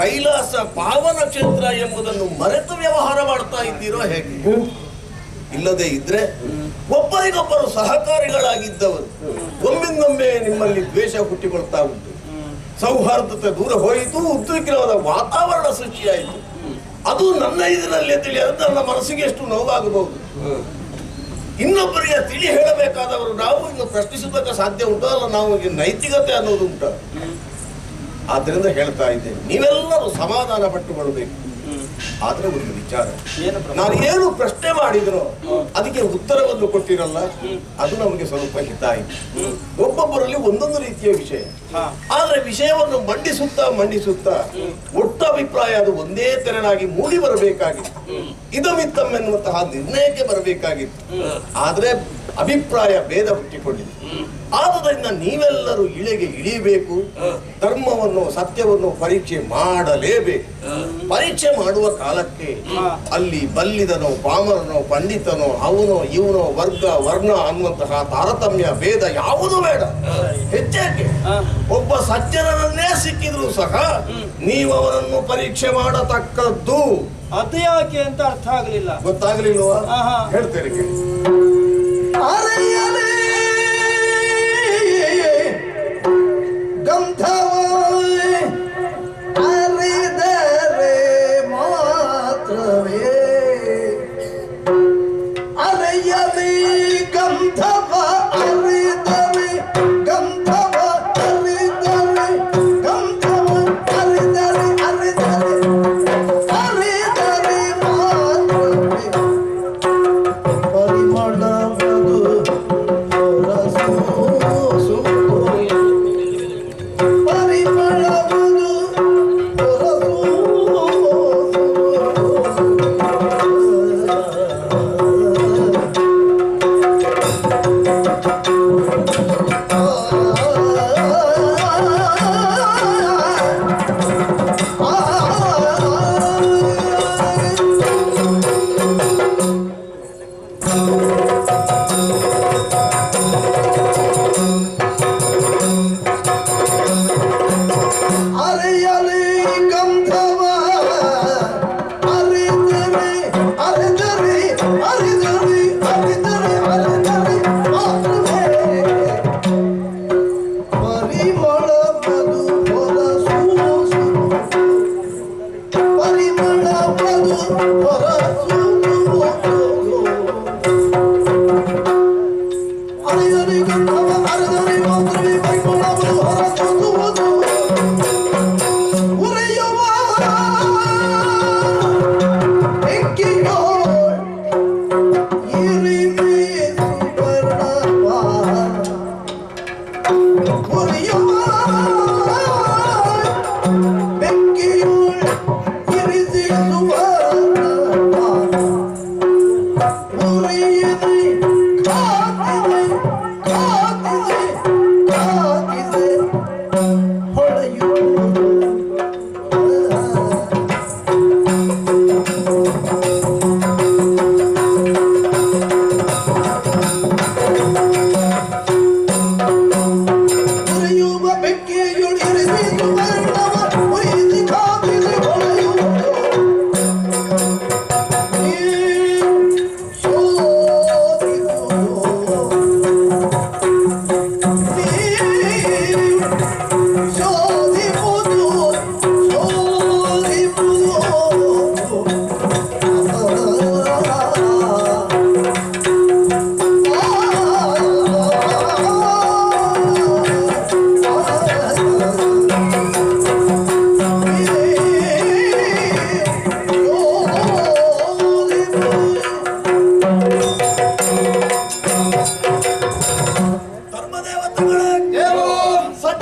ಕೈಲಾಸ ಪಾವನ ಕ್ಷೇತ್ರ ಎಂಬುದನ್ನು ಮರೆತು ವ್ಯವಹಾರ ಮಾಡ್ತಾ ಇದ್ದೀರೋ ಹೇಗೆ? ಇಲ್ಲದೆ ಇದ್ರೆ ಒಬ್ಬರಿಗೊಬ್ಬರು ಸಹಕಾರಿಗಳಾಗಿದ್ದವರು ಒಮ್ಮಿಂದೊಮ್ಮೆ ನಿಮ್ಮಲ್ಲಿ ದ್ವೇಷ ಹುಟ್ಟಿಕೊಳ್ತಾ ಉಂಟು. ಸೌಹಾರ್ದತೆ ದೂರ ಹೋಯಿತು, ಉದ್ವಿಗ್ನವಾದ ವಾತಾವರಣ ಸೃಷ್ಟಿಯಾಯಿತು. ಅದು ನನ್ನ ಇದರಲ್ಲಿ ತಿಳಿಯದು ನನ್ನ ಮನಸ್ಸಿಗೆ ಎಷ್ಟು ನೋವಾಗಬಹುದು. ಇನ್ನೊಬ್ಬರಿಗೆ ತಿಳಿ ಹೇಳಬೇಕಾದವರು ನಾವು ಇನ್ನು ಪ್ರಶ್ನಿಸೋದಕ್ಕೆ ಸಾಧ್ಯ ಉಂಟು ಅಲ್ಲ, ನಾವು ನೈತಿಕತೆ ಅನ್ನೋದು ಉಂಟು. ಆದ್ರಿಂದ ಹೇಳ್ತಾ ಇದ್ದೇನೆ, ನೀವೆಲ್ಲರೂ ಸಮಾಧಾನ ಪಟ್ಟುಕೊಳ್ಬೇಕು. ಆದ್ರೆ ಒಂದು ವಿಚಾರ, ನಾನು ಏನು ಪ್ರಶ್ನೆ ಮಾಡಿದ್ರು ಅದಕ್ಕೆ ಉತ್ತರವನ್ನು ಕೊಟ್ಟಿರಲ್ಲ, ಅದು ನಮಗೆ ಸ್ವಲ್ಪ ಹಿತ ಆಯ್ತು. ಒಬ್ಬೊಬ್ಬರಲ್ಲಿ ಒಂದೊಂದು ರೀತಿಯ ವಿಷಯ, ಆದ್ರೆ ವಿಷಯವನ್ನು ಮಂಡಿಸುತ್ತಾ ಒಟ್ಟು ಅಭಿಪ್ರಾಯ ಅದು ಒಂದೇ ತೆರನಾಗಿ ಮೂಡಿ ಬರಬೇಕಾಗಿತ್ತು. ಇದಮಿತ್ತಮ್ಮೆನ್ನುವಂತಹ ನಿರ್ಣಯಕ್ಕೆ ಬರಬೇಕಾಗಿತ್ತು. ಆದ್ರೆ ಅಭಿಪ್ರಾಯ ಭೇದ ಹುಟ್ಟಿಕೊಂಡಿದೆ. ಆದುದರಿಂದ ನೀವೆಲ್ಲರೂ ಇಳಿಯಬೇಕು. ಧರ್ಮವನ್ನು ಸತ್ಯವನ್ನು ಪರೀಕ್ಷೆ ಮಾಡಲೇಬೇಕು. ಪರೀಕ್ಷೆ ಮಾಡುವ ಕಾಲಕ್ಕೆ ಅಲ್ಲಿ ಬಲ್ಲಿದನೋ ಪಾಮರನೋ ಪಂಡಿತನೋ ಅವನೋ ಇವನೋ ವರ್ಗ ವರ್ಣ ಅನ್ನುವಂತಹ ತಾರತಮ್ಯ ಭೇದ ಯಾವುದೂ ಬೇಡ. ಹೆಚ್ಚೇಕೆ ಒಬ್ಬ ಸಜ್ಜನರನ್ನೇ ಸಿಕ್ಕಿದ್ರು ಸಹ ನೀವು ಅವರನ್ನು ಪರೀಕ್ಷೆ ಮಾಡತಕ್ಕದ್ದು. ಅದು ಯಾಕೆ ಅಂತ ಅರ್ಥ ಆಗಲಿಲ್ಲ. ಗೊತ್ತಾಗ್ಲಿಲ್ವಾ? ಹೇಳ್ತೇನೆ ಕೇಳಿ. So